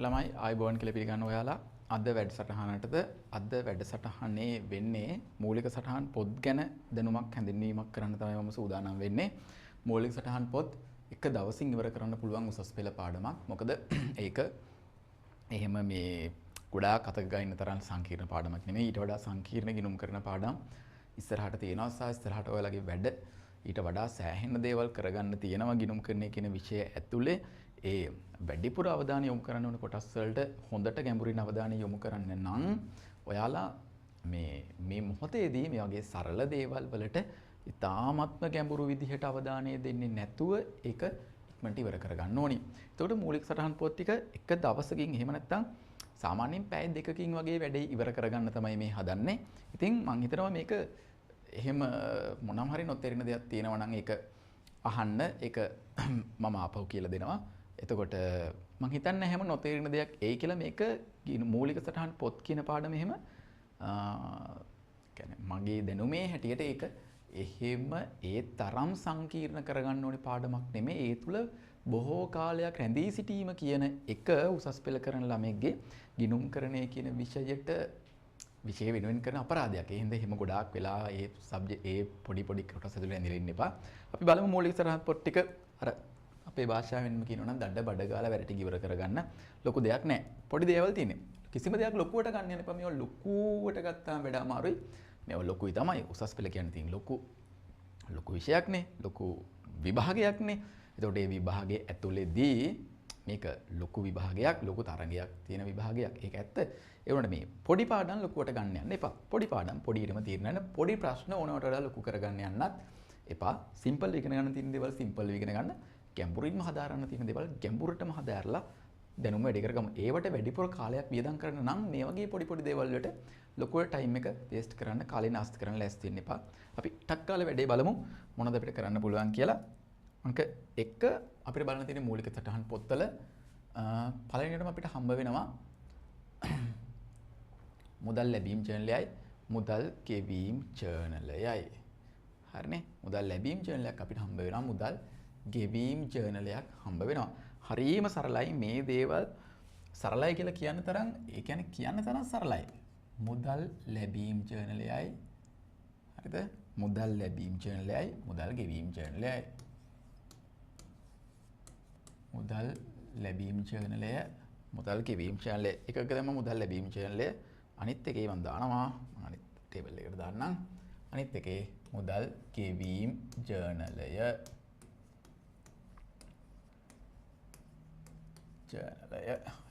ළමයි ආයුබෝවන් කියලා පිළිගන්න ඔයාලා අද වැඩසටහනටද අද වැඩසටහනේ වෙන්නේ මූලික සටහන් පොත් ගැන දැනුමක් හැඳින්වීමක් කරන්න තමයි මම සූදානම් වෙන්නේ. මූලික සටහන් පොත් එක දවසින් ඉවර කරන්න පුළුවන් උසස් පෙළ පාඩමක්. මොකද ඒක එහෙම මේ ගොඩාක් අතක ගන්න තරම් සංකීර්ණ පාඩමක් නෙමෙයි. ඊට වඩා සංකීර්ණ ගිණුම් කරන පාඩම් ඉස්සරහට තියෙනවා. සහ ඉස්සරහට ඔයාලගේ වැඩ ඊට වඩා සෑහෙන දේවල් කරගන්න තියෙනවා ගිණුම් කරන්නේ කියන විෂය ඇතුලේ ඒ වැඩිපුර අවධානය යොමු කරන්න ඕන කොටස් වලට හොඳට ගැඹුරින් අවධානය යොමු කරන්න නම් ඔයාලා මේ මොහොතේදී මේ වගේ සරල දේවල් වලට ඉතාමත්ම ගැඹුරු විදිහට අවධානය දෙන්නේ නැතුව ඒක ඉක්මනට ඉවර කරගන්න ඕනි. එතකොට මූලික සටහන් පොත් ටික එක දවසකින් එහෙම නැත්නම් සාමාන්‍යයෙන් පැය දෙකකින් වගේ වැඩේ ඉවර කරගන්න තමයි මේ හදන්නේ. ඉතින් මම හිතනවා මේක එහෙම මොනම් හරි නොතේරෙන දෙයක් තියෙනවා නම් ඒක අහන්න ඒක මම ආපහු කියලා දෙනවා. එතකොට මම හිතන්නේ හැම නොතේරෙන දෙයක් එයි කියලා මේක මූලික සටහන් පොත් කියන පාඩම එහෙම කියන්නේ මගේ දැනුමේ හැටියට ඒක එහෙම ඒ තරම් සංකීර්ණ කරගන්න ඕනේ පාඩමක් නෙමෙයි. ඒ තුල බොහෝ කාලයක් රැඳී සිටීම කියන එක උසස් පෙළ කරන ළමෙක්ගේ ගිණුම් කරණය කියන විෂයට විෂය වෙනුවෙන් කරන අපරාධයක්. ඒ හින්දා එහෙම ගොඩාක් වෙලා ඒ සබ්ජෙක්ට් ඒ පොඩි කොටස් ඇතුළේ ඇඳිලා ඉන්න එපා. අපි බලමු මූලික සටහන් පොත් ටික අර අපේ භාෂාවෙන්ම කියනවා නම් දඩ බඩ ගාලා වැරටි ඉවර කරගන්න ලොකු දෙයක් නැහැ. පොඩි දේවල් තියෙන්නේ. කිසිම දෙයක් ලොකුවට ගන්න යන්න එපා. මේවා ලොකුවට ගත්තාම වැඩ අමාරුයි. මේවා ලොකුයි තමයි. උසස් පෙළ කියන්නේ තියෙන ලොකු විෂයක්නේ. ලොකු විභාගයක්නේ. එතකොට මේ විභාගයේ ඇතුළේදී මේක ලොකු විභාගයක්, ලොකු තරගයක් තියෙන විභාගයක්. ඒක ඇත්ත. ඒ වුණාට මේ පොඩි පාඩම් ලොකුවට ගන්න යන්න එපා. පොඩි පාඩම් පොඩියටම తీරනන්න පොඩි ප්‍රශ්න ඕනවට වඩා ලොකු කරගන්න යන්නත් එපා. සිම්පල් ඉගෙන ගන්න තියෙන දේවල් සිම්පල් ඉගෙන ගන්න. ගැඹුරින්ම හදාරන්න තියෙන දේවල් ගැඹුරටම හදාarලා දැනුම වැඩි කරගමු. ඒවට වැඩිපුර කාලයක් වියදම් කරන්න නම් මේ වගේ පොඩි දේවල් වලට ලොකුවට ටයිම් එක වේස්ට් කරන්න, කාලේ නාස්ති කරන්න ලෑස්ති වෙන්න එපා. අපි ටක් කාලේ වැඩේ බලමු මොනවද අපිට කරන්න පුළුවන් කියලා. අංක 1 අපිට බලන්න තියෙන මූලික සටහන් පොත්වල පළවෙනියටම අපිට හම්බ වෙනවා මුදල් ලැබීම් ජර්නලයයි මුදල් ගෙවීම් ජර්නලයයි. හරිනේ. මුදල් ලැබීම් ජර්නලයක් අපිට හම්බ වෙනවා. මුදල් ගෙවීම් ජර්නලයක් හම්බ වෙනවා. හරියම සරලයි මේ දේවල්. සරලයි කියලා කියන්න තරම් ඒ කියන්නේ කියන්න තරම් සරලයි. මුදල් ලැබීම් ජර්නලයයි. හරිද? මුදල් ලැබීම් ජර්නලයයි මුදල් ගෙවීම් ජර්නලයයි. මුදල් ලැබීම් ජර්නලය මුදල් ගෙවීම් ජර්නලය එකක තමයි මුදල් ලැබීම් ජර්නලය. අනිත් එකේ මම දානවා. අනිත් ටේබල් එකට දාන්නම්. අනිත් එකේ මුදල් ගෙවීම් ජර්නලය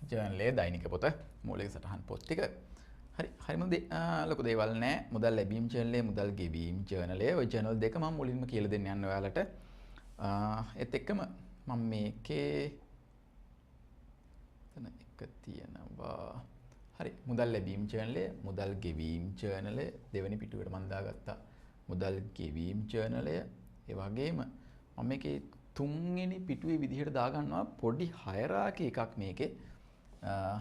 ජර්නලයේ දෛනික පොත මූලික සටහන් පොත් ටික. හරිම ලොකු දේවල් නෑ. මුදල් ලැබීම් ජර්නලය මුදල් ගෙවීම් ජර්නලය ඔය ජර්නල් දෙක මම මුලින්ම කියලා දෙන්න යන්න ඔයාලට. ඒත් එක්කම මම මේකේ එතන එක තියෙනවා. හරි. මුදල් ලැබීම් ජර්නලය මුදල් ගෙවීම් ජර්නලය දෙවෙනි පිටුවට මම දාගත්තා. මුදල් ගෙවීම් ජර්නලය ඒ වගේම මම මේකේ තුන්වෙනි පිටුවේ විදිහට දාගන්නවා පොඩි හයරාකි එකක් මේකේ.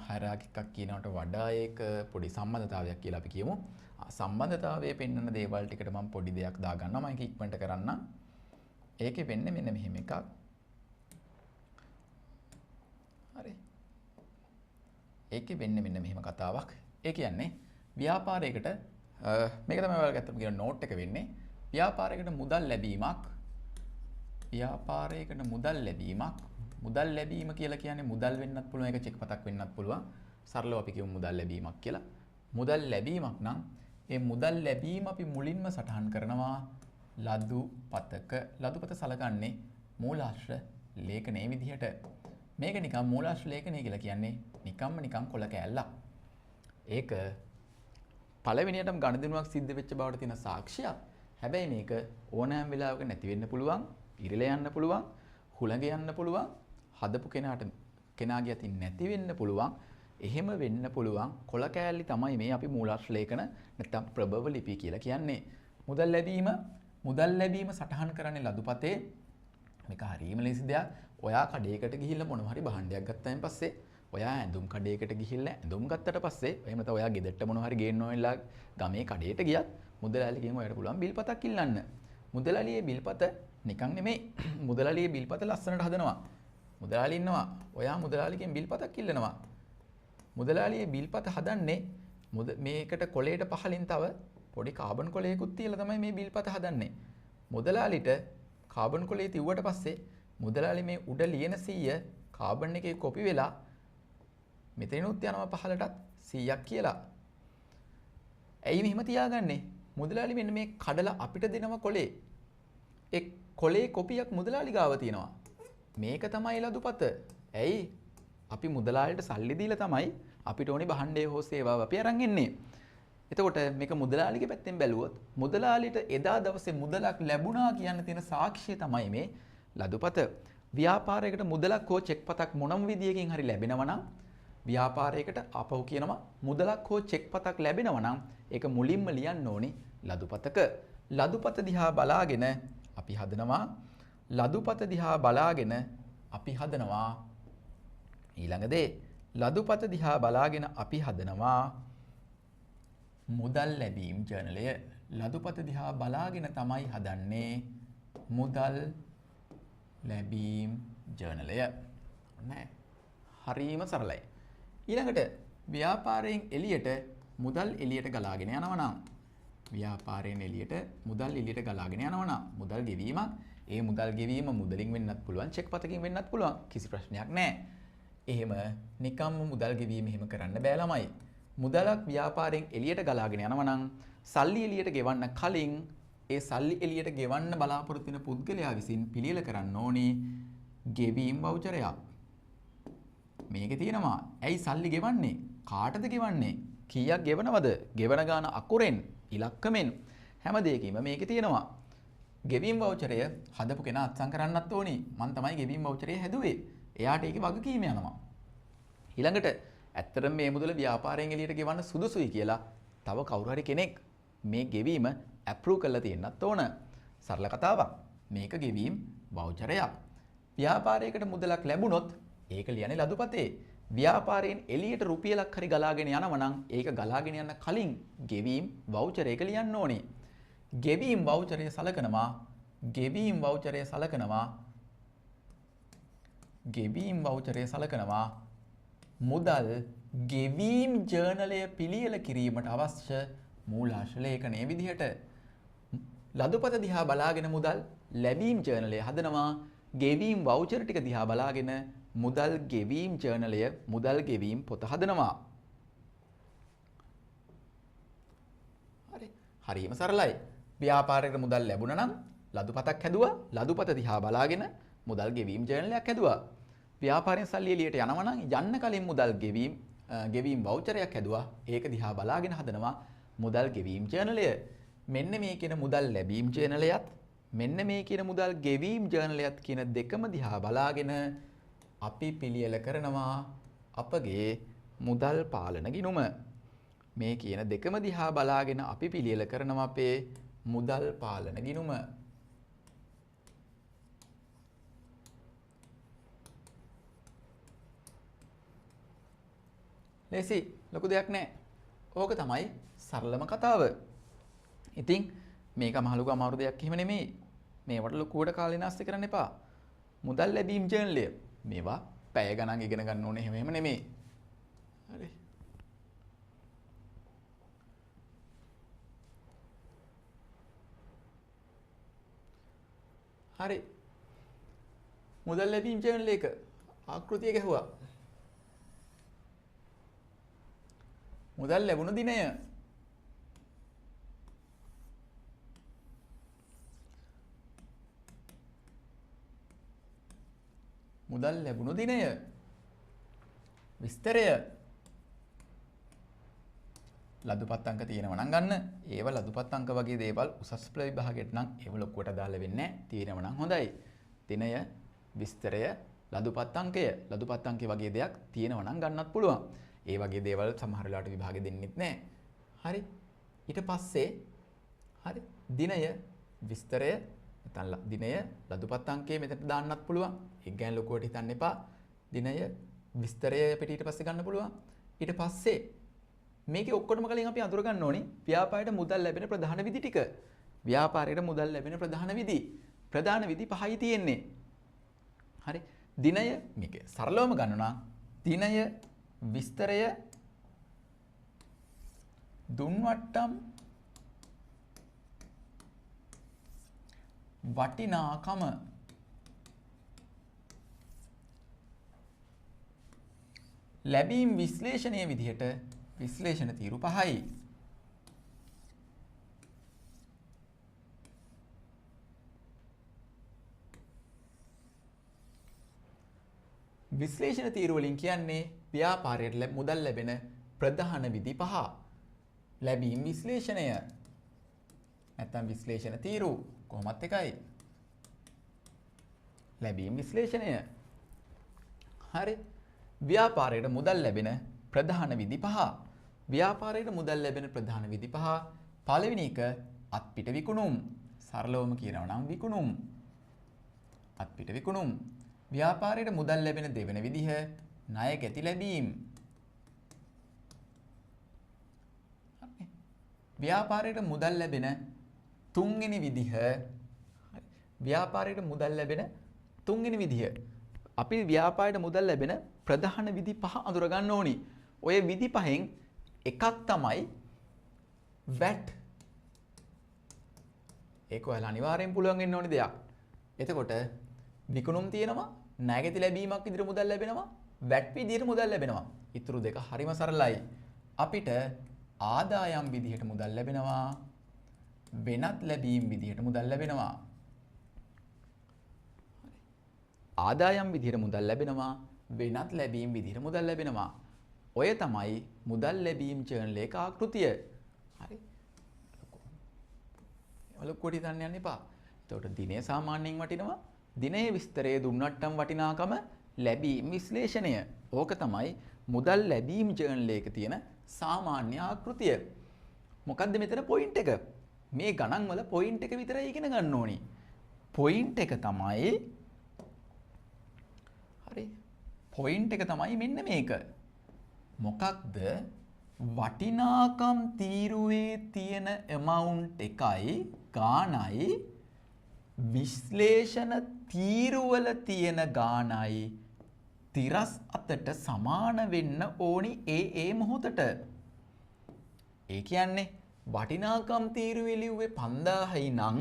හයරාකි එකක් කියනකට වඩා ඒක පොඩි සම්බන්ධතාවයක් කියලා අපි කියමු. සම්බන්ධතාවයේ පෙන්වන දේවල් ටිකට මම පොඩි දෙයක් දාගන්නවා. මම ඒක ඉක්මනට කරන්න. ඒකේ වෙන්නේ මෙන්න මෙහෙම එකක්. හරි. ඒකේ වෙන්නේ මෙන්න මෙහෙම කතාවක්. ඒ කියන්නේ ව්‍යාපාරයකට මේක තමයි ඔයාලා ගත්තම කියන නෝට් එක වෙන්නේ. ව්‍යාපාරයකට මුදල් ලැබීමක් මුදල් ලැබීම කියලා කියන්නේ මුදල් වෙන්නත් පුළුවන්, ඒක චෙක් පතක් වෙන්නත් පුළුවන්. සරලව අපි කියමු මුදල් ලැබීමක් කියලා. මුදල් ලැබීමක් නම් ඒ මුදල් ලැබීම අපි මුලින්ම සටහන් කරනවා ලදු පතක. ලදු පත සලකන්නේ මූලාශ්‍ර ලේඛනයේ විදිහට. මේක නිකන් මූලාශ්‍ර ලේඛනය කියලා කියන්නේ නිකන් කොළ කෑල්ලක්. ඒක පළවෙනියටම ගණිතනුවක් සිද්ධ වෙච්ච බවට තියෙන සාක්ෂියක්. හැබැයි මේක ඕනෑම වෙලාවක නැති වෙන්න පුළුවන්. ඉරිල යන්න පුළුවන්, හුළඟ යන්න පුළුවන්, හදපු කෙනාගේ අතින් නැති වෙන්න පුළුවන්. එහෙම වෙන්න පුළුවන් කොළ කෑල්ලි තමයි මේ අපි මූලාශ්‍ර ලේඛන නැත්නම් ප්‍රභව ලිපි කියලා කියන්නේ. මුදල් ලැබීම සටහන් කරන්නේ ලදුපතේ. මේක හරියම ලේසි දෙයක්. ඔයා කඩේකට ගිහිල්ලා මොනවා හරි භාණ්ඩයක් ගත්තාන් පස්සේ ඔයා ඇඳුම් කඩේකට ගිහිල්ලා ඇඳුම් ගත්තට පස්සේ එහෙම නැත්නම් ඔයා ගෙදරට මොනවා හරි ගේන්න ඕනෙලා ගමේ කඩේට ගියත් මුදලාලිගෙන් ඔයාලට පුළුවන් බිල්පතක් ඉල්ලන්න. මුදලාලියේ බිල්පත නිකන් නෙමෙයි. මුදලාලියේ බිල්පත ලස්සනට හදනවා. මුදලාලි ඉන්නවා. ඔයා මුදලාලිගෙන් බිල්පතක් ඉල්ලනවා. මුදලාලියේ බිල්පත හදන්නේ මේකට කොලේට පහලින් තව පොඩි කාබන් කොලයකුත් තියලා තමයි මේ බිල්පත හදන්නේ. මුදලාලිට කාබන් කොලේ තිව්වට පස්සේ මුදලාලි මේ උඩ ලියන 100 කාබන් එකේ කොපි වෙලා මෙතනිනුත් යනවා පහලටත් 100ක් කියලා. ඇයි මෙහෙම තියාගන්නේ? මුදලාලි මෙන්න මේ කඩලා අපිට දෙනව කොලේ. ඒ කොලේ කොපියක් මුදලාලි ගාව තියෙනවා. මේක තමයි ලදුපත. ඇයි? අපි මුදලාලිට සල්ලි දීලා තමයි අපිට ඕනේ භාණ්ඩය හෝ සේවාව අපි අරන් එන්නේ. එතකොට මේක මුදලාලිගේ පැත්තෙන් බැලුවොත් මුදලාලිට එදා දවසේ මුදලක් ලැබුණා කියන තියෙන සාක්ෂිය තමයි මේ ලදුපත. ව්‍යාපාරයකට මුදලක් හෝ චෙක් පතක් මොනම විදියකින් හරි ලැබෙනවා නම් ව්‍යාපාරයකට ආපහු කියනවා මුදලක් හෝ චෙක් පතක් ලැබෙනවා නම් ඒක මුලින්ම ලියන්න ඕනේ ලදුපතක. ලදුපත දිහා බලාගෙන අපි හදනවා ලදුපත දිහා බලාගෙන අපි හදනවා ඊළඟ දේ ලදුපත දිහා බලාගෙන අපි හදනවා මුදල් ලැබීම් ජර්නලය. ලදුපත දිහා බලාගෙන තමයි හදන්නේ මුදල් ලැබීම් ජර්නලය. නෑ හරීම සරලයි. ඊළඟට ව්‍යාපාරයෙන් එළියට මුදල් එළියට ගලාගෙන යනවා නම් ව්‍යාපාරයෙන් එළියට මුදල් එළියට ගලාගෙන යනවා නම් මුදල් ගෙවීමක් ඒ මුදල් ගෙවීම මුදලින් වෙන්නත් පුළුවන් චෙක් පතකින් වෙන්නත් පුළුවන් කිසි ප්‍රශ්නයක් නැහැ. එහෙම නිකම්ම මුදල් ගෙවීම එහෙම කරන්න බෑ ළමයි. මුදලක් ව්‍යාපාරයෙන් එළියට ගලාගෙන යනවා නම් සල්ලි එළියට ගෙවන්න කලින් ඒ සල්ලි එළියට ගෙවන්න බලාපොරොත්තු වෙන පුද්ගලයා විසින් පිළියෙල කරන්න ඕනේ ගෙවීම් වවුචරයක්. මේකේ තියෙනවා ඇයි සල්ලි ගෙවන්නේ? කාටද ගෙවන්නේ? කීයක් ගෙවනවද? ගෙවන ගාන අකුරෙන් ඉලක්කමෙන් හැම දෙයකම මේකේ තියෙනවා. ගෙවීම් වවුචරය හදපු කෙනා අත්සන් කරන්නත් ඕනේ. මම තමයි ගෙවීම් වවුචරය හැදුවේ. එයාට ඒකේ වගකීම යනවා. ඊළඟට ඇත්තටම මේ මුදල ව්‍යාපාරයෙන් එළියට ගෙවන්න සුදුසුයි කියලා තව කවුරු හරි කෙනෙක් මේ ගෙවීම ඇප්‍රූව් කරලා තියෙන්නත් ඕන. සරල කතාවක්. මේක ගෙවීම් වවුචරයක්. ව්‍යාපාරයකට මුදලක් ලැබුණොත් ඒක ලියන්නේ ලදුපතේ. ව්‍යාපාරයෙන් එළියට රුපියලක් හරි ගලාගෙන යනවා නම් ඒක ගලාගෙන යන කලින් ගෙවීම් වවුචරයක ලියන්න ඕනේ. ගෙවීම් වවුචරය සලකනවා ගෙවීම් වවුචරය සලකනවා මුදල් ගෙවීම් ජර්නලය පිළියෙල කිරීමට අවශ්‍ය මූලාශ්‍ර ලේඛනයේ විදිහට. ලදුපත දිහා බලාගෙන මුදල් ලැබීම් ජර්නලය හදනවා. ගෙවීම් වවුචර් ටික දිහා බලාගෙන මුදල් ගෙවීම් ජර්නලය මුදල් ගෙවීම් පොත හදනවා. හරිම සරලයි. ව්‍යාපාරයකට මුදල් ලැබුණා නම් ලදුපතක් හැදුවා. ලදුපත දිහා බලාගෙන මුදල් ගෙවීම් ජර්නලයක් හැදුවා. ව්‍යාපාරයෙන් සල්ලි එළියට යනවා නම් යන්න කලින් මුදල් ගෙවීම් වවුචරයක් හැදුවා. ඒක දිහා බලාගෙන හදනවා මුදල් ගෙවීම් ජර්නලය. මෙන්න මේ කියන මුදල් ලැබීම් ජර්නලයත් මෙන්න මේ කියන මුදල් ගෙවීම් ජර්නලයත් කියන දෙකම දිහා බලාගෙන අපි පිළියෙල කරනවා අපගේ මුදල් පාලන ගිණුම. මේ කියන දෙකම දිහා බලාගෙන අපි පිළියෙල කරනවා අපේ මුදල් පාලන ගිණුම. ලේසි ලොකු දෙයක් නෑ. ඕක තමයි සරලම කතාව. ඉතින් මේක මහලුක අමාරු දෙයක් එහෙම නෙමෙයි. මේවට ලොකුවට කාලේ නාස්ති කරන්න එපා. මුදල් ලැබීම් ජර්නලය මේවා පැය ගණන් ඉගෙන ගන්න ඕනේ එහෙම නෙමෙයි. හරි. හරි. මුදල් ලැබීම් ජර්නල් එක ආකෘතිය ගැහුවා. මුදල් ලැබුණු දිනය මුදල් ලැබුණු දිනය විස්තරය ලදුපත් අංක තියෙනවා නම් ගන්න. ඒව ලදුපත් අංක වගේ දේවල් උසස් පෙළ විභාගයට නම් ඒව ලොකුවට දාලා වෙන්නේ නැහැ. තියෙනවා නම් හොඳයි. දිනය විස්තරය ලදුපත් අංකය ලදුපත් අංකේ වගේ දෙයක් තියෙනවා නම් ගන්නත් පුළුවන්. ඒ වගේ දේවල් සමහර වෙලාවට විභාගෙ දෙන්නෙත් නැහැ. හරි. ඊට පස්සේ හරි දිනය විස්තරය නැත්නම් දිනය ලදුපත් අංකයේ මෙතනට දාන්නත් පුළුවන්. ඒක ගැන ලොකුවට හිතන්න එපා. දිනය විස්තරය පිට ඊට පස්සේ ගන්න පුළුවන්. ඊට පස්සේ මේකේ ඔක්කොටම කලින් අපි අඳුර ගන්න ඕනේ ව්‍යාපාරයට මුදල් ලැබෙන ප්‍රධාන විදි ටික. ව්‍යාපාරයට මුදල් ලැබෙන ප්‍රධාන විදි. ප්‍රධාන විදි පහයි තියෙන්නේ. හරි. දිනය මේක සරලවම ගන්නවා. දිනය විස්තරය දුන්වට්ටම් වටිනාකම ලැබීම් විශ්ලේෂණය විදිහට විශ්ලේෂණ තීරු 5යි. විශ්ලේෂණ තීරු වලින් කියන්නේ ව්‍යාපාරයට මුදල් ලැබෙන ප්‍රධාන විධි 5. ලැබීම් විශ්ලේෂණය නැත්නම් විශ්ලේෂණ තීරු කොහොමත් එකයි. ලැබීම් විශ්ලේෂණය. හරි. ව්‍යාපාරයට මුදල් ලැබෙන ප්‍රධාන විධි 5. ව්‍යාපාරයට මුදල් ලැබෙන ප්‍රධාන විධි 5. පළවෙනි එක අත්පිට විකුණුම්. සරලවම කියනවා නම් විකුණුම්. අත්පිට විකුණුම්. ව්‍යාපාරයට මුදල් ලැබෙන දෙවන විදිහ ණය ගැති ලැබීම්. ව්‍යාපාරයට මුදල් ලැබෙන තුන්වෙනි විදිහ ව්‍යාපාරයට මුදල් ලැබෙන තුන්වෙනි විදිහ අපි ව්‍යාපාරයට මුදල් ලැබෙන ප්‍රධාන විධි 5 අඳුර ගන්න ඕනි. ඔය විධි 5න් එකක් තමයි VAT. ඒක ඔයාලා අනිවාර්යෙන් පුළුවන් වෙන්න ඕනි දෙයක්. එතකොට විකුණුම් තියෙනවා, ණයගැති ලැබීමක් විදිහට මුදල් ලැබෙනවා, VAT විදිහට මුදල් ලැබෙනවා. ඊටු දෙක හරිම සරලයි. අපිට ආදායම් විදිහට මුදල් ලැබෙනවා, වෙනත් ලැබීම් විදිහට මුදල් ලැබෙනවා. ආදායම් විදිහට මුදල් ලැබෙනවා, වෙනත් ලැබීම් විදිහට මුදල් ලැබෙනවා. ඔය තමයි මුදල් ලැබීම් ජර්නල් එක ආකෘතිය. හරි. ඔලොක්කොට හිතන්න යන්න එපා. එතකොට දිනය සාමාන්‍යයෙන් වටිනවා. දිනයේ විස්තරයේ දුන්නට්ටම් වටිනාකම ලැබීම් විශ්ලේෂණය. ඕක තමයි මුදල් ලැබීම් ජර්නල් එකේ තියෙන සාමාන්‍ය ආකෘතිය. මොකද්ද මෙතන පොයින්ට් එක? මේ ගණන් වල පොයින්ට් එක විතරයි ඉගෙන ගන්න ඕනි. පොයින්ට් එක තමයි හරි. පොයින්ට් එක තමයි මෙන්න මේක. මොකක්ද? වටිනාකම් තීරුවේ තියෙන amount එකයි ගාණයි විශ්ලේෂණ තීරුවල තියෙන ගාණයි තිරස් අතට සමාන වෙන්න ඕනි ඒ මොහොතට. ඒ කියන්නේ වටිනාකම් තීරුවේ ලිව්වේ 5000යි නම්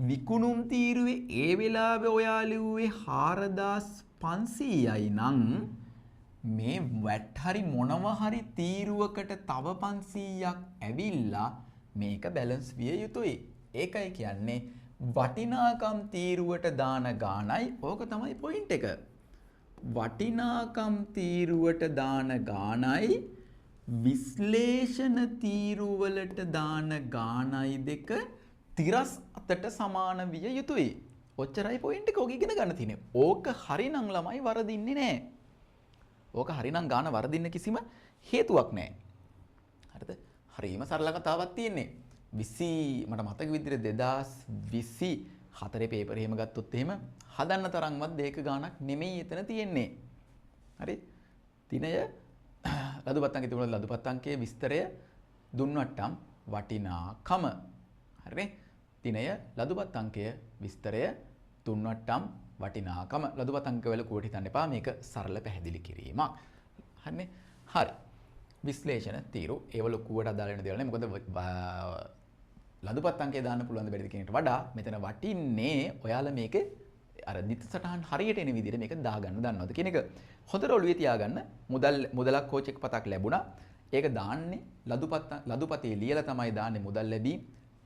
විකුණුම් තීරුවේ ඒ වෙලාවේ ඔයා ලිව්වේ 4500යි නම් මේ VAT හරි මොනවා හරි තීරුවකට තව 500ක් ඇවිල්ලා මේක බැලන්ස් විය යුතුයි. ඒකයි කියන්නේ වටිනාකම් තීරුවට දාන ගාණයි. ඕක තමයි පොයින්ට් එක. වටිනාකම් තීරුවට දාන ගාණයි විශ්ලේෂණ තීරුවලට දාන ගාණයි දෙක තිරස් අතට සමාන විය යුතුයි. ඔච්චරයි පොයින්ට් එක. ඕක ඉගෙන ගන්න තියෙන්නේ. ඕක හරිනම් ළමයි වරදින්නේ නැහැ. ඕක හරිනම් ගාන වරදින්න කිසිම හේතුවක් නැහැ. හරිද? හරිම සරල කතාවක් තියෙන්නේ. 20 මට මතක විදිහට 2024 පේපර් එහෙම ගත්තොත් එහෙම හදන්න තරම්වත් දෙයක ගාණක් නෙමෙයි එතන තියෙන්නේ. හරි? දිනය ලදුපත් අංකයේ තිබුණ ලදුපත් අංකයේ විස්තරය දුන්නට්ටම් වටිනාකම. හරිනේ? දිනය ලදුපත් අංකය විස්තරය දුන්නට්ටම් වටිනාකම. ලදුපත් අංක වල කුවට හිතන්න එපා. මේක සරල පැහැදිලි කිරීමක්. හරිනේ? හරි. විශ්ලේෂණ තීරු ඒවල කුවට අදාළ වෙන දේවල් නේ. මොකද ලදුපත් අංකය දාන්න පුළුවන් බැරිද කියන එකට වඩා මෙතන වටින්නේ ඔයාලා මේක අර දිත් සටහන් හරියට එන විදිහට මේක දාගන්න දන්නවද කියන එක. හොඳට ඔළුවේ තියාගන්න. මුදලක් හෝ චෙක් පතක් ලැබුණා. ඒක දාන්නේ ලදුපතේ ලියලා තමයි දාන්නේ මුදල් ලැබීම්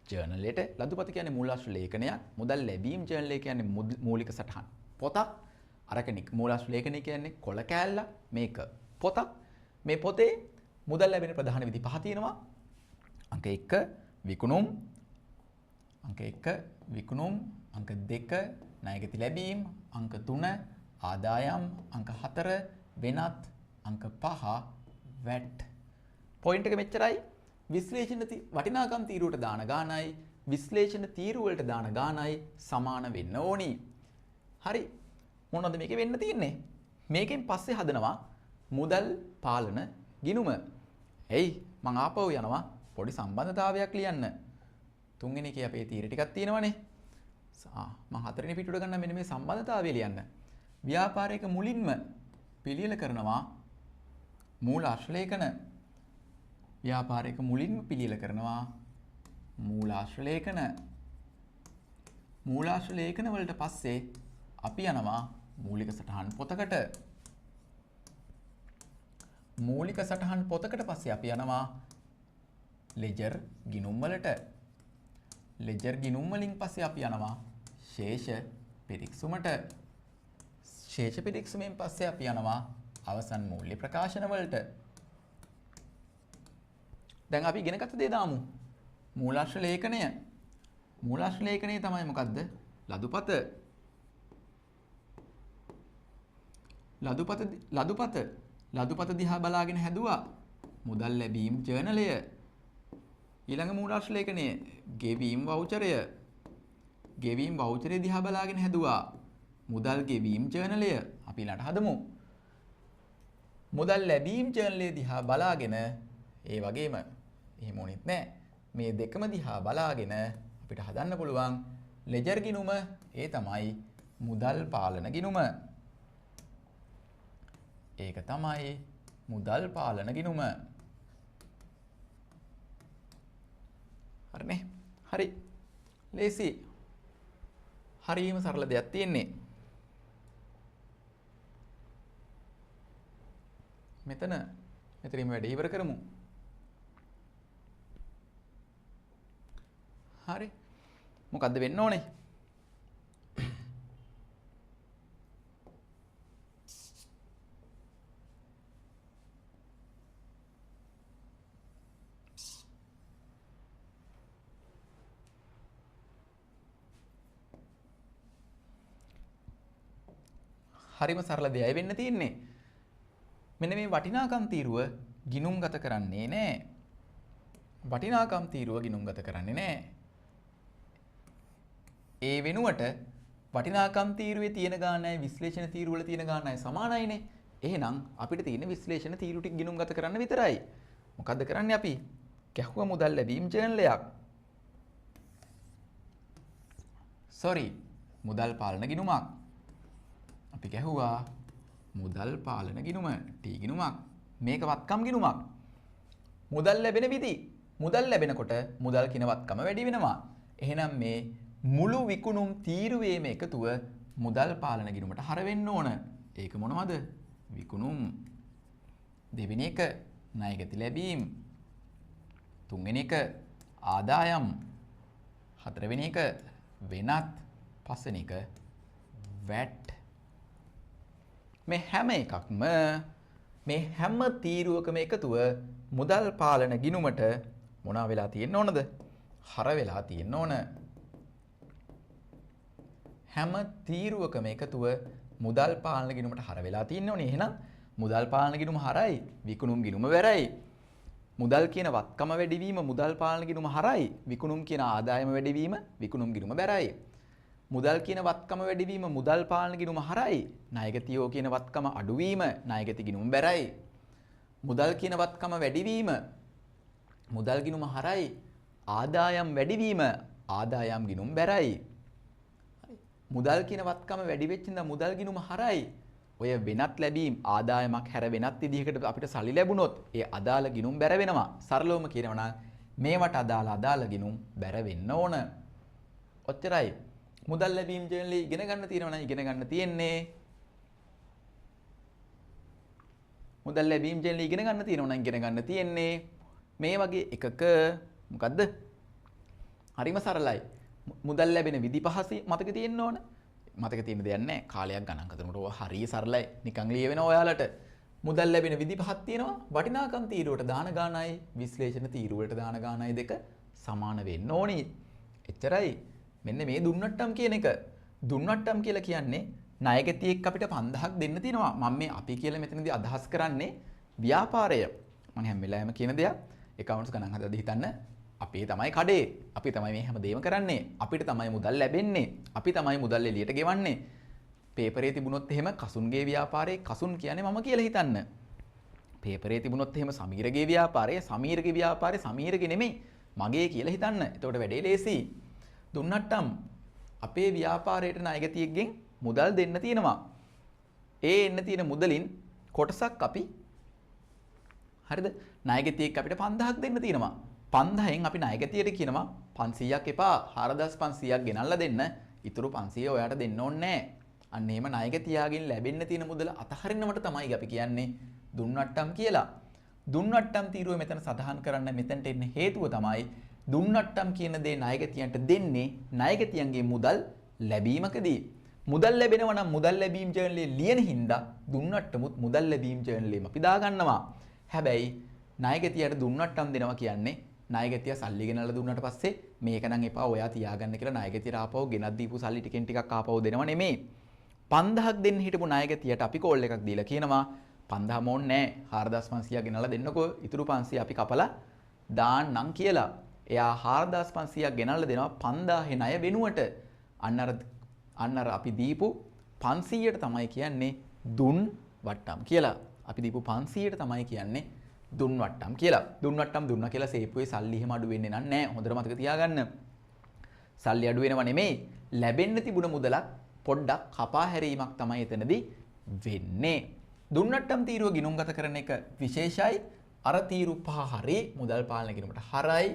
ජර්නල් එකට. ලදුපත කියන්නේ මූලාශ්‍ර ලේඛනයක්. මුදල් ලැබීම් ජර්නල් එක කියන්නේ මූලික සටහන් පොතක්. අරකනික මූලාශ්‍ර ලේඛනය කියන්නේ කොළ කෑල්ල. මේක පොතක්. මේ පොතේ මුදල් ලැබෙන ප්‍රධාන විධි 5 තියෙනවා. අංක 1 විකුණුම්, අංක 1 විකුණුම්, අංක 2 ණයගැති ලැබීම්, අංක 3 ආදායම්, අංක 4 වෙනත්, අංක 5 VAT. පොයින්ට් එක මෙච්චරයි. විශ්ලේෂණ වටිනාකම් තීරුවට දාන ගාණයි විශ්ලේෂණ තීරු වලට දාන ගාණයි සමාන වෙන්න ඕනි. හරි. මොනවද මේකේ වෙන්න තියෙන්නේ? මේකෙන් පස්සේ හදනවා මුදල් පාලන ගිණුම. එයි මං ආපහු යනවා පොඩි සම්බන්ධතාවයක් ලියන්න. තුන්වෙනි එකේ අපේ තීර ටිකක් තියෙනවනේ. මං හතරවෙනි පිටුවට ගන්න මෙන්න මේ සම්බන්ධතාවය ලියන්න. ව්‍යාපාරයක මුලින්ම පිළියෙල කරනවා මූලාශ්‍ර ලේඛන. ව්‍යාපාරයක මුලින්ම පිළියෙල කරනවා මූලාශ්‍ර ලේඛන. මූලාශ්‍ර ලේඛන වලට පස්සේ අපි යනවා මූලික සටහන් පොතකට. මූලික සටහන් පොතකට පස්සේ අපි යනවා ලෙජර් ගිණුම් වලට. ලෙජර් ගිණුම් වලින් පස්සේ අපි යනවා ශේෂ පිරික්සුමට. ශේෂ පිරික්සුමෙන් පස්සේ අපි යනවා අවසන් මූල්‍ය ප්‍රකාශන වලට. දැන් අපි ඉගෙන ගත්ත දේ දාමු. මූලාශ්‍ර ලේඛනය. මූලාශ්‍ර ලේඛනය තමයි මොකද්ද? ලදුපත. ලදුපත දිහා බලාගෙන හැදුවා මුදල් ලැබීම් ජර්නලය. ඊළඟ මූලාශ්‍ර ලේඛනය ගෙවීම් වවුචරය. ගෙවීම් වවුචරය දිහා බලාගෙන හැදුවා මුදල් ගෙවීම් ජර්නලය. අපි ඊළඟට හදමු. මුදල් ලැබීම් ජර්නලය දිහා බලාගෙන ඒ වගේම එහෙම වුණෙත් නැහැ. මේ දෙකම දිහා බලාගෙන අපිට හදන්න පුළුවන් ලෙජර් ගිණුම. ඒ තමයි මුදල් පාලන ගිණුම. ඒක තමයි මුදල් පාලන ගිණුම. හරිනේ? හරි. ලේසි. හරියම සරල දෙයක් තියෙන්නේ. මෙතනින් වැඩ ඉවර කරමු. හරි. මොකද්ද වෙන්න ඕනේ? හරිම සරල දෙයයි වෙන්න තියෙන්නේ. මෙන්න මේ වටිනාකම් තීරුව ගිණුම්ගත කරන්නේ නැහැ. වටිනාකම් තීරුව ගිණුම්ගත කරන්නේ නැහැ. ඒ වෙනුවට වටිනාකම් තීරුවේ තියෙන ගානයි විශ්ලේෂණ තීරුව වල තියෙන ගානයි සමානයිනේ. එහෙනම් අපිට තියෙන විශ්ලේෂණ තීරු ටික ගිණුම්ගත කරන්න විතරයි. මොකද්ද කරන්නේ අපි? ගැහුවා මුදල් ලැබීම් ජර්නලයක්. මුදල් පාලන ගිණුමක්. අපි ගැහුවා මුදල් පාලන ගිණුම ටී ගිණුමක්. මේක වත්කම් ගිණුමක්. මුදල් ලැබෙන විදි. මුදල් ලැබෙනකොට මුදල් කියන වත්කම වැඩි වෙනවා. එහෙනම් මේ මුළු විකුණුම් තීරුවේම එකතුව මුදල් පාලන ගිණුමට හර වෙන්න ඕන. ඒක මොනවද? විකුණුම්. දෙවෙනි එක ණයගැති ලැබීම්. තුන්වෙනි එක ආදායම්. හතරවෙනි එක වෙනත්. පස්වෙනි එක VAT. මේ හැම එකක්ම මේ හැම තීරුවකම එකතුව මුදල් පාලන ගිණුමට මොනවා වෙලා තියෙන්න ඕනද? හර වෙලා තියෙන්න ඕන. හැම තීරුවකම එකතුව මුදල් පාලන ගිණුමට හර වෙලා තියෙන්න ඕනේ. එහෙනම් මුදල් පාලන ගිණුම හරයි, විකුණුම් ගිණුම වැරයි. මුදල් කියන වත්කම වැඩිවීම මුදල් පාලන ගිණුම හරයි, විකුණුම් කියන ආදායම වැඩිවීම විකුණුම් ගිණුම වැරයි. මුදල් කියන වත්කම වැඩිවීම මුදල් පාලන ගිණුම හරයි, ණයගැතියෝ කියන වත්කම අඩුවීම ණයගැති ගිණුම වැරයි. මුදල් කියන වත්කම වැඩිවීම මුදල් ගිණුම හරයි, ආදායම් වැඩිවීම ආදායම් ගිණුම් වැරයි. මුදල් කියන වත්කම වැඩි වෙච්ච ඉඳන් මුදල් ගිණුම හරයි. ඔය වෙනත් ලැබීම් ආදායමක් හැර වෙනත් විදිහකට අපිට සල්ලි ලැබුණොත් ඒ අදාළ ගිණුම් බැර වෙනවා. සරලවම කියනවා නම් මේවට අදාළ ගිණුම් බැර වෙන්න ඕන. ඔච්චරයි. මුදල් ලැබීම් ජර්නලේ ඉගෙන ගන්න තියෙනවා නම් ඉගෙන ගන්න තියෙන්නේ. මුදල් ලැබීම් ජර්නලේ ඉගෙන ගන්න තියෙනවා නම් ඉගෙන ගන්න තියෙන්නේ. මේ වගේ එකක මොකද්ද? හරිම සරලයි. මුදල් ලැබෙන විදි පහසි මතක තියෙන්න ඕන. මතක තියෙන දෙයක් නැහැ. කාලයක් ගණන් කරනකොට ඔය හරිය සරලයි. නිකන් ලියවෙනවා ඔයාලට. මුදල් ලැබෙන විදි පහක් තියෙනවා. වටිනාකම් තීරුවට දාන ගානයි විශ්ලේෂණ තීරුවට දාන ගානයි දෙක සමාන වෙන්න ඕනි. එච්චරයි. මෙන්න මේ දුන්නට්ටම් කියන එක. දුන්නට්ටම් කියලා කියන්නේ ණයගැතියෙක් අපිට 5000ක් දෙන්න තියෙනවා. මම මේ අපි කියලා මෙතනදී අදහස් කරන්නේ ව්‍යාපාරය. මම හැම වෙලාවෙම කියන දෙයක් accounts ගණන් හදලා හිතන්න. අපේ තමයි කඩේ. අපි තමයි මේ හැමදේම කරන්නේ. අපිට තමයි මුදල් ලැබෙන්නේ. අපි තමයි මුදල් එළියට ගෙවන්නේ. පේපරේ තිබුණොත් එහෙම කසුන්ගේ ව්‍යාපාරේ කසුන් කියන්නේ මම කියලා හිතන්න. පේපරේ තිබුණොත් එහෙම සමීරගේ ව්‍යාපාරේ සමීරගේ ව්‍යාපාරේ සමීරගේ නෙමෙයි මගේ කියලා හිතන්න. එතකොට වැඩේ ලේසි. දුන්නට්ටම් අපේ ව්‍යාපාරයට ණයගැතියෙක්ගෙන් මුදල් දෙන්න තියෙනවා. ඒ එන්න තියෙන මුදලින් කොටසක් අපි හරිද? ණයගැතියෙක් අපිට 5000ක් දෙන්න තියෙනවා. 5000න් අපි ණයගැතියට කියනවා 500ක් එපා 4500ක් ගෙනල්ලා දෙන්න. ඉතුරු 500 ඔයාට දෙන්න ඕනේ නැහැ. අන්න එහෙම ණයගැතියාගෙන් ලැබෙන්න තියෙන මුදල අතහරිනවට තමයි අපි කියන්නේ දුන්නට්ටම් කියලා. දුන්නට්ටම් තීරුව මෙතන සඳහන් කරන්න මෙතනට එන්න හේතුව තමයි දුන්නට්ටම් කියන දේ ණයගැතියන්ට දෙන්නේ ණයගැතියන්ගේ මුදල් ලැබීමකදී. මුදල් ලැබෙනවා නම් මුදල් ලැබීම් ජර්නලයේ ලියන හින්දා දුන්නට්ටමුත් මුදල් ලැබීම් ජර්නලෙම අපි දාගන්නවා. හැබැයි ණයගැතියට දුන්නට්ටම් දෙනවා කියන්නේ ණයගැතිය සල්ලි ගෙනල්ලා දුන්නාට පස්සේ මේක නම් එපා ඔයා තියාගන්න කියලා ණයගැතියට ආපහු ගෙනත් දීපු සල්ලි ටිකෙන් ටිකක් ආපහු දෙනව නෙමෙයි. 5000ක් දෙන්න හිටපු ණයගැතියට අපි කෝල් එකක් දීලා කියනවා 5000 ඕනේ නැහැ 4500ක් ගෙනල්ලා දෙන්නකෝ ඉතුරු 500 අපි කපලා දාන්නම් කියලා. එයා 4500ක් ගෙනල්ලා දෙනවා 5000 ණය වෙනුවට. අන්න අර අපි දීපු 500ට තමයි කියන්නේ දුන් වට්ටම් කියලා. අපි දීපු 500ට තමයි කියන්නේ දුන් වට්ටම් කියලා. දුන් වට්ටම් දුන්නා කියලා සේපුවේ සල්ලි එහෙම අඩු වෙන්නේ නැහැ. හොඳට මතක තියාගන්න. සල්ලි අඩු වෙනව නෙමෙයි. ලැබෙන්න තිබුණ මුදලක් පොඩ්ඩක් කපා හැරීමක් තමයි එතනදී වෙන්නේ. දුන්නට්ටම් තීරුව ගිණුම්ගත කරන එක විශේෂයි. අර තීරු පහ හරි මුදල් පාලන ගිණුමට හරයි.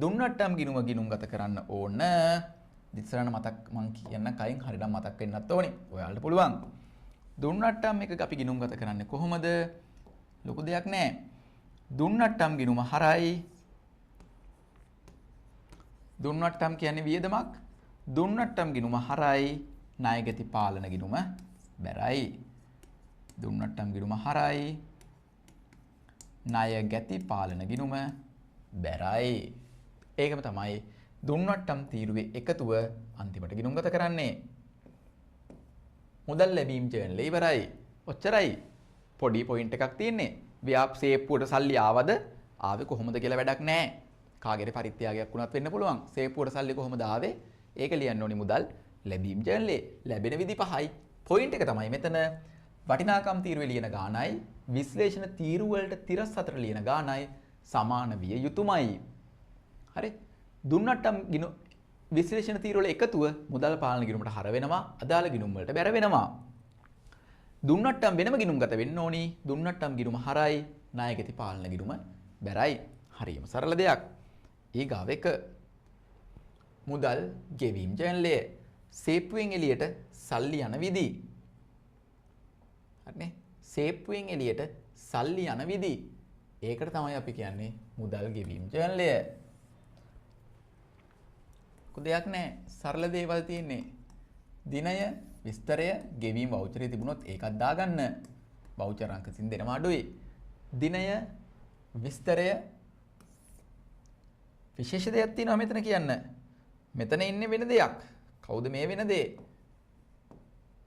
දුන්නට්ටම් ගිණුම ගිණුම්ගත කරන්න ඕන. ඉස්සරහට මතක් මං කියන්න කයින් හරියට මතක් වෙන්නත් ඕනේ. ඔයාලට පුළුවන්. දුන්නට්ටම් එක අපි ගිණුම්ගත කරන්නේ කොහොමද? ලොකු දෙයක් නෑ. දුන්නට්ටම් ගිණුම හරයි. දුන්නට්ටම් කියන්නේ වියදමක්. දුන්නට්ටම් ගිණුම හරයි. ණයගැති පාලන ගිණුම බැරයි. දුන්නට්ටම් ගිණුම හරයි. ණයගැති පාලන ගිණුම බැරයි. ඒකම තමයි දුන්නට්ටම් තීරුවේ එකතුව අන්තිමට ගිණුම්ගත කරන්නේ. මුදල් ලැබීම් ජර්නලය ඉවරයි. ඔච්චරයි. පොඩි පොයින්ට් එකක් තියෙන්නේ. සේප්පුවට සල්ලි ආවද? ආවේ කොහොමද කියලා වැඩක් නැහැ. කාගේරි පරිත්‍යාගයක් වුණත් වෙන්න පුළුවන්. සේප්පුවට සල්ලි කොහොමද ආවේ? ඒක ලියන්න ඕනි මුදල් ලැබීම් ජර්නලේ. ලැබෙන විදි පහයි. පොයින්ට් එක තමයි මෙතන වටිනාකම් තීරුවේ ලියන ගාණයි විශ්ලේෂණ තීරු වලට තිරස් අතර ලියන ගාණයි සමාන විය යුතුමයි. හරි? දුන්නට්ටම් විශ්ලේෂණ තීරු වල එකතුව මුදල් පාලන ගිණුමට හර වෙනවා. අදාළ ගිණුම් වලට බැර වෙනවා. දුන්නට්ටම් වෙනම ගිණුම්ගත වෙන්න ඕනි. දුන්නට්ටම් ගිණුම හරයි. ණයගැති පාලන ගිණුම බැරයි. හරියම සරල දෙයක්. ඊගාව එක මුදල් ගෙවීම් ජර්නලය. සේප්පුවෙන් එළියට සල්ලි යන විදි. හරිනේ? සේප්පුවෙන් එළියට සල්ලි යන විදි. ඒකට තමයි අපි කියන්නේ මුදල් ගෙවීම් ජර්නලය. දෙයක් නැහැ. සරල දේවල් තියෙන්නේ. දිනය, විස්තරය, ගෙවීම් වවුචරේ තිබුණොත් ඒකත් දාගන්න. වවුචර් අංක සින් දෙනම අඩුයි. දිනය, විස්තරය විශේෂ දෙයක් තියෙනවා මෙතන කියන්න. මෙතන ඉන්නේ වෙන දෙයක්. කවුද මේ වෙන දේ?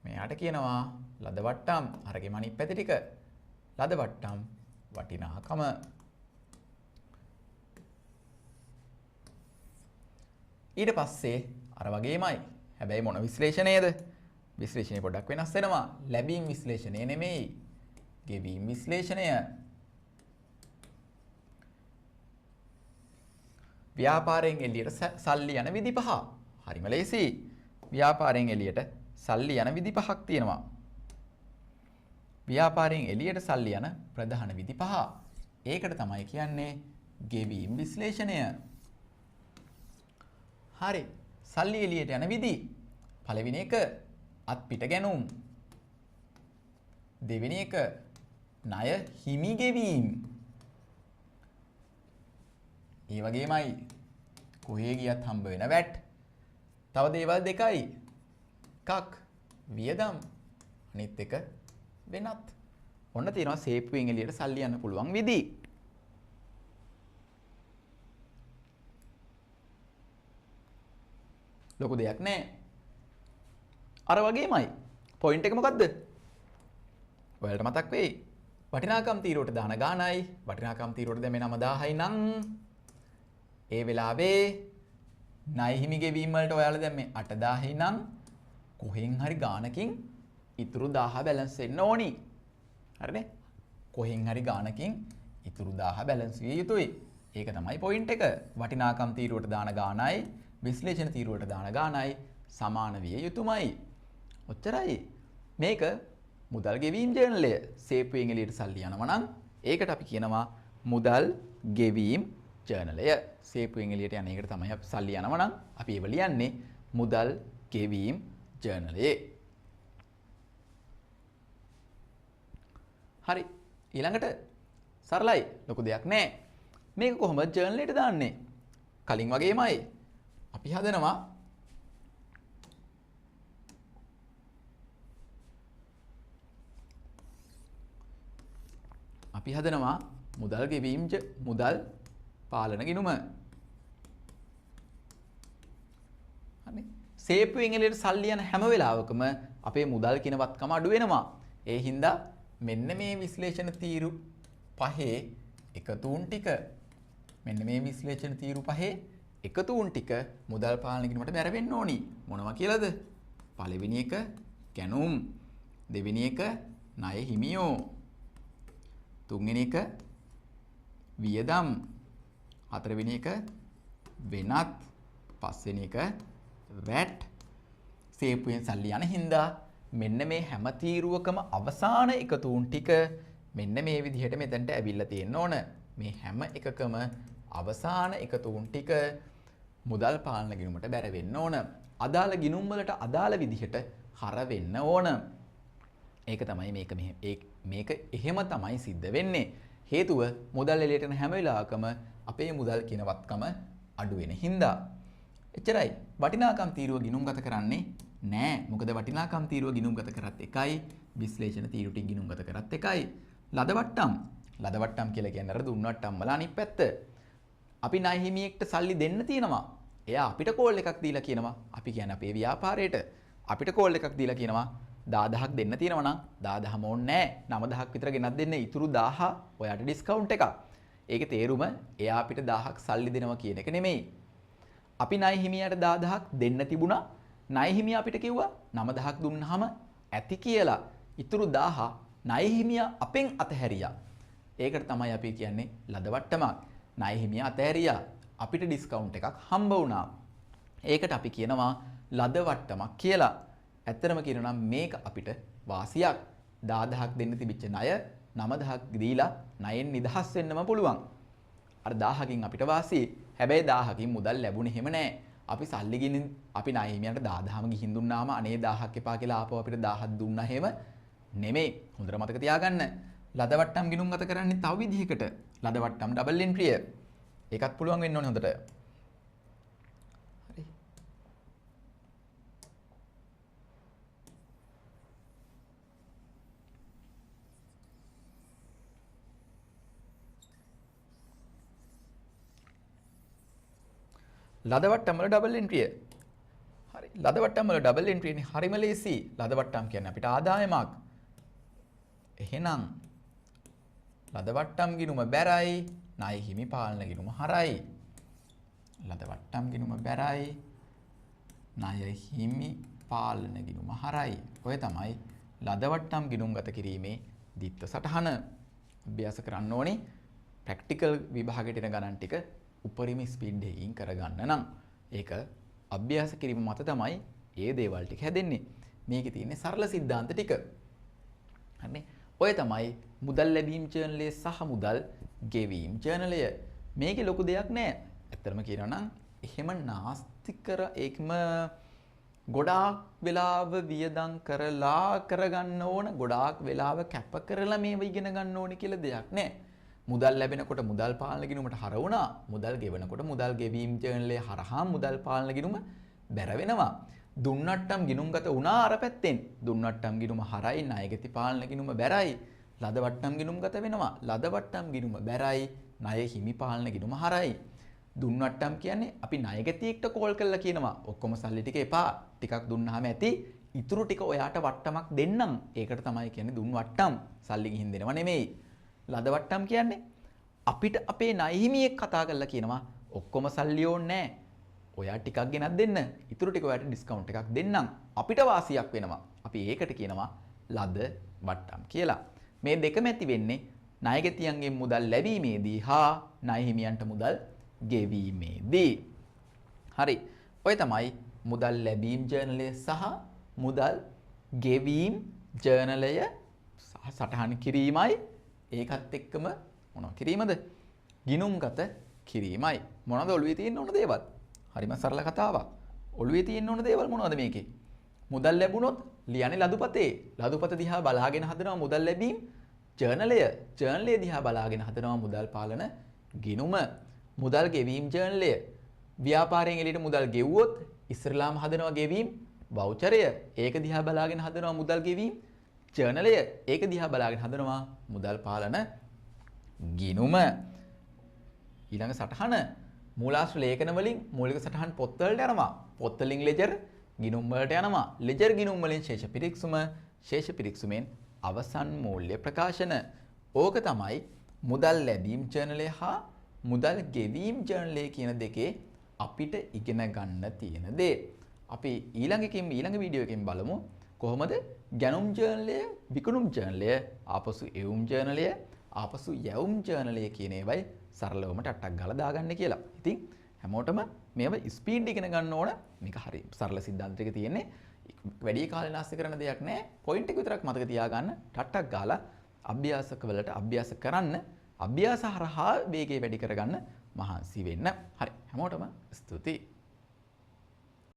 මෙයාට කියනවා ලද වට්ටම්. අරගෙම අනිත් පැති ටික. ලද වට්ටම් වටිනාකම. ඊට පස්සේ අර වගේමයි. හැබැයි මොන විශ්ලේෂණයද? විශ්ලේෂණය පොඩ්ඩක් වෙනස් වෙනවා. ලැබීම් විශ්ලේෂණය නෙමෙයි. ගෙවීම් විශ්ලේෂණය. ව්‍යාපාරයෙන් එළියට සල්ලි යන විදි පහ. හරිම ලේසි. ව්‍යාපාරයෙන් එළියට සල්ලි යන විදි පහක් තියෙනවා. ව්‍යාපාරයෙන් එළියට සල්ලි යන ප්‍රධාන විදි පහ. ඒකට තමයි කියන්නේ ගෙවීම් විශ්ලේෂණය. හරි. සල්ලි එළියට යන විදි. පළවෙනි එක අත්පිට ගැනුම්. දෙවෙනි එක ණය හිමි ගෙවීම. ඒ වගේමයි කොහේ ගියත් හම්බ වෙන වැට්. තව දේවල් දෙකයි. එකක් වියදම්. අනිත් එක වෙනත්. ඔන්න තියෙනවා සේප්පුවෙන් එළියට සල්ලි යන්න පුළුවන් විදි. ලොකු දෙයක් නෑ. අර වගේමයි. පොයින්ට් එක මොකද්ද? ඔයාලට මතක් වෙයි. වටිනාකම් තීරුවට දාන ගාණයි වටිනාකම් තීරුවට දැම්මේ 9000යි නම් ඒ වෙලාවේ ණය හිමි ගෙවීම වලට ඔයාලා දැම්මේ 8000යි නම් කොහෙන් හරි ගාණකින් ඉතුරු 1000 බැලන්ස් වෙන්න ඕනි. හරිනේ? කොහෙන් හරි ගාණකින් ඉතුරු 1000 බැලන්ස් විය යුතුයි. ඒක තමයි පොයින්ට් එක. වටිනාකම් තීරුවට දාන ගාණයි විශ්ලේෂණ තීරුවට දාන ගාණයි සමාන විය යුතුමයි. ඔච්චරයි. මේක මුදල් ගෙවීම් ජර්නලය. සේප්පුවෙන් එළියට සල්ලි යනවා නම් ඒකට අපි කියනවා මුදල් ගෙවීම් ජර්නලය. සේපුවෙන් එළියට යන එකට තමයි අපි සල්ලි යනවා නම් අපි ඒව ලියන්නේ මුදල් ගෙවීම් ජර්නලයේ. හරි. ඊළඟට සරලයි. ලොකු දෙයක් නෑ. මේක කොහොමද ජර්නලයට දාන්නේ? කලින් වගේමයි. අපි හදනවා මුදල් ගෙවීම් මුදල් පාලන ගිණුම. හරි. සේපුවෙන් එළියට සල්ලි යන හැම වෙලාවකම අපේ මුදල් කියන වත්කම අඩු වෙනවා. ඒ හින්දා මෙන්න මේ විශ්ලේෂණ තීරු පහේ එකතුන් ටික මුදල් පාලන ගිණුමට බැර වෙන්න ඕනි. මොනවා කියලාද? පළවෙනි එක කැණුම්, දෙවෙනි එක ණය හිමියෝ, තුන්වෙනි එක වියදම්, හතරවෙනි එක වෙනත්, පස්වෙනි එක වැට්. සේපුවෙන් සල්ලි යන හින්දා මෙන්න මේ හැම තීරුවකම අවසාන එකතුන් ටික මෙන්න මේ විදිහට මෙතනට ඇවිල්ලා තියෙන්න ඕන. මේ හැම එකකම අවසාන එකතුන් ටික මුදල් පාලන ගිණුමට බැර වෙන්න ඕන. අදාළ ගිණුම් වලට අදාළ විදිහට හර වෙන්න ඕන. ඒක තමයි මේක එහෙම තමයි සිද්ධ වෙන්නේ. හේතුව මුදල් එළියට යන හැම වෙලාවකම අපේ මුදල් කියන වත්කම අඩු වෙන හින්දා. එච්චරයි. වටිනාකම් තීරුව ගිණුම්ගත කරන්නේ නෑ. මොකද වටිනාකම් තීරුව ගිණුම්ගත කරත් එකයි, විශ්ලේෂණ තීරු ටික ගිණුම්ගත කරත් එකයි. ලද වට්ටම් කියලා කියන්නේ අර දුන්න වට්ටම් වල අනිත් පැත්ත. අපි ණය හිමියෙක්ට සල්ලි දෙන්න තියෙනවා. එයා අපිට කෝල් එකක් දීලා කියනවා. අපි කියන්නේ අපේ ව්‍යාපාරයට අපිට කෝල් එකක් දීලා කියනවා 10000ක් දෙන්න තියෙනවා නම් 10000ම ඕනේ නෑ. 9000ක් විතර ගෙනත් දෙන්න. ඉතුරු 1000 ඔයාට ඩිස්කවුන්ට් එකක්. ඒකේ තේරුම එයා අපිට 1000ක් සල්ලි දෙනවා කියන එක නෙමෙයි. අපි ණය හිමියාට 10000ක් දෙන්න තිබුණා. ණය හිමියා අපිට කිව්වා 9000ක් දුන්නාම ඇති කියලා. ඉතුරු 1000 ණය හිමියා අපෙන් අතහැරියා. ඒකට තමයි අපි කියන්නේ ලද වට්ටමක්. ණය හිමියා අතහැරියා. අපිට ඩිස්කවුන්ට් එකක් හම්බ වුණා. ඒකට අපි කියනවා ලද වට්ටමක් කියලා. ඇත්තටම කියනවා නම් මේක අපිට වාසියක්. 10000ක් දෙන්න තිබිච්ච ණය 9000ක් දීලා ණයෙන් නිදහස් වෙන්නම පුළුවන්. අර 1000කින් අපිට වාසියි. හැබැයි 1000කින් මුදල් ලැබුණේ එහෙම නැහැ. අපි සල්ලි ගිනින් අපි ණය හිමියන්ට 10000ම ගිහින් දුන්නාම අනේ 1000ක් එපා කියලා ආපහු අපිට 1000ක් දුන්නා එහෙම නෙමෙයි. හොඳට මතක තියාගන්න. ලද වට්ටම් ගිණුම් ගත කරන්නේ තව විදිහකට. ලද වට්ටම් ඩබල් එන්ට්‍රිය. ඒකත් පුළුවන් වෙන්න ඕනේ හොඳට. හරි. ලද වට්ටම් වල ඩබල් එන්ට්‍රිය. හරි. ලද වට්ටම් වල ඩබල් එන්ට්‍රියනේ හරිම ලේසි. ලද වට්ටම් කියන්නේ අපිට ආදායමක්. එහෙනම් ලද වට්ටම් ගිණුම බැරයි, ණය හිමි පාලන ගිණුම හරයි. ලද වට්ටම් ගිණුම බැරයි, ණය හිමි පාලන ගිණුම හරයි. ඔය තමයි ලද වට්ටම් ගිණුම් ගත කිරීමේ දිත්ත සටහන. අභ්‍යාස කරන්න ඕනේ. ප්‍රැක්ටිකල් විභාගයට එන ගණන් ටික උපරිම ස්පීඩ් එකකින් කරගන්න නම් ඒක අභ්‍යාස කිරීම මත තමයි ඒ දේවල් ටික හැදෙන්නේ. මේකේ තියෙන්නේ සරල સિદ્ધාන්ත ටික. හරිනේ. ඔය තමයි මුදල් ලැබීම් ජර්නලය සහ මුදල් ගෙවීම් ජර්නලය. මේකේ ලොකු දෙයක් නෑ. ඇත්තටම කියනවා නම් එහෙම නාස්ති කර ඒකම ගොඩාක් වෙලාව වියදම් කරලා කරගන්න ඕන, ගොඩාක් වෙලාව කැප කරලා මේව ඉගෙන ගන්න ඕනේ කියලා දෙයක් නෑ. මුදල් ලැබෙනකොට මුදල් පාලන ගිණුමට හර වුණා. මුදල් ගෙවනකොට මුදල් ගෙවීම් ජර්නලය හරහා මුදල් පාලන ගිණුම බැර වෙනවා. දුන්නට්ටම් ගිණුම්ගත වුණා අර පැත්තෙන්. දුන්නට්ටම් ගිණුම හරයි, ණයගැති පාලන ගිණුම බැරයි. ලද වට්ටම් ගිණුම්ගත වෙනවා. ලද වට්ටම් ගිණුම බැරයි, ණය හිමි පාලන ගිණුම හරයි. දුන්නට්ටම් කියන්නේ අපි ණයගැතියෙක්ට කෝල් කරලා කියනවා ඔක්කොම සල්ලි ටික එපා. ටිකක් දුන්නාම ඇති. ඉතුරු ටික ඔයාට වට්ටමක් දෙන්නම්. ඒකට තමයි කියන්නේ දුන් වට්ටම්. සල්ලි ගිහින් දෙනව නෙමෙයි. ලද වට්ටම් කියන්නේ අපිට අපේ ණය හිමියෙක් කතා කරලා කියනවා ඔක්කොම සල්ලි ඕනේ නැහැ. ඔයා ටිකක් ගෙනත් දෙන්න. ඉතුරු ටික ඔයාට ඩිස්කවුන්ට් එකක් දෙන්නම්. අපිට වාසියක් වෙනවා. අපි ඒකට කියනවා ලද වට්ටම් කියලා. මේ දෙකම ඇති වෙන්නේ ණයගැතියන්ගෙන් මුදල් ලැබීමේදී හා ණය හිමියන්ට මුදල් ගෙවීමේදී. හරි. ඔය තමයි මුදල් ලැබීම් ජර්නලය සහ මුදල් ගෙවීම් ජර්නලය සටහන් කිරීමයි ඒකත් එක්කම මොනවා කිරීමද? ගිනුම්ගත කිරීමයි. මොනවද ඔළුවේ තියෙන්න ඕන දේවල්? හරිම සරල කතාවක්. ඔළුවේ තියෙන්න ඕන දේවල් මොනවද මේකේ? මුදල් ලැබුණොත් ලියන්නේ ලදුපතේ. ලදුපත දිහා බලාගෙන හදනවා මුදල් ලැබීම් ජර්නලය. ජර්නලය දිහා බලාගෙන හදනවා මුදල් පාලන ගිණුම. මුදල් ගෙවීම් ජර්නලය. ව්‍යාපාරයෙන් එළියට මුදල් ගෙවුවොත් ඉස්සරලාම හදනවා ගෙවීම් වවුචරය. ඒක දිහා බලාගෙන හදනවා මුදල් ගෙවීම් ජර්නලය. ඒක දිහා බලාගෙන හදනවා මුදල් පාලන ගිණුම. ඊළඟ සටහන මූලාශ්‍ර ලේඛන වලින් මූලික සටහන් පොත් වලට යනවා. පොත් වලින් ලෙජර් ගිණුම් වලට යනවා. ලෙජර් ගිණුම් වලින් ශේෂ පිරික්සුම, ශේෂ පිරික්සුමෙන් අවසන් මූල්‍ය ප්‍රකාශන. ඕක තමයි මුදල් ලැබීම් ජර්නලය හා මුදල් ගෙවීම් ජර්නලය කියන දෙකේ අපිට ඉගෙන ගන්න තියෙන දේ. අපි ඊළඟ වීඩියෝ එකකින් බලමු කොහොමද ගැනුම් ජර්නලය, විකුණුම් ජර්නලය, ආපසු එවුම් ජර්නලය, ආපසු යැවුම් ජර්නලය කියන ඒවායි සරලවම ටට්ටක් ගාලා දාගන්න කියලා. ඉතින් හැමෝටම මේව ස්පීඩ් ඉගෙන ගන්න ඕන. මේක හරි සරල සිද්ධාන්තයක තියෙන්නේ. වැඩි කාලේ නාස්ති කරන දෙයක් නෑ. පොයින්ට් එක විතරක් මතක තියාගන්න. ටට්ටක් ගාලා අභ්‍යාසක වලට අභ්‍යාස කරන්න. අභ්‍යාස හරහා වේගය වැඩි කරගන්න මහන්සි වෙන්න. හරි. හැමෝටම ස්තුතියි.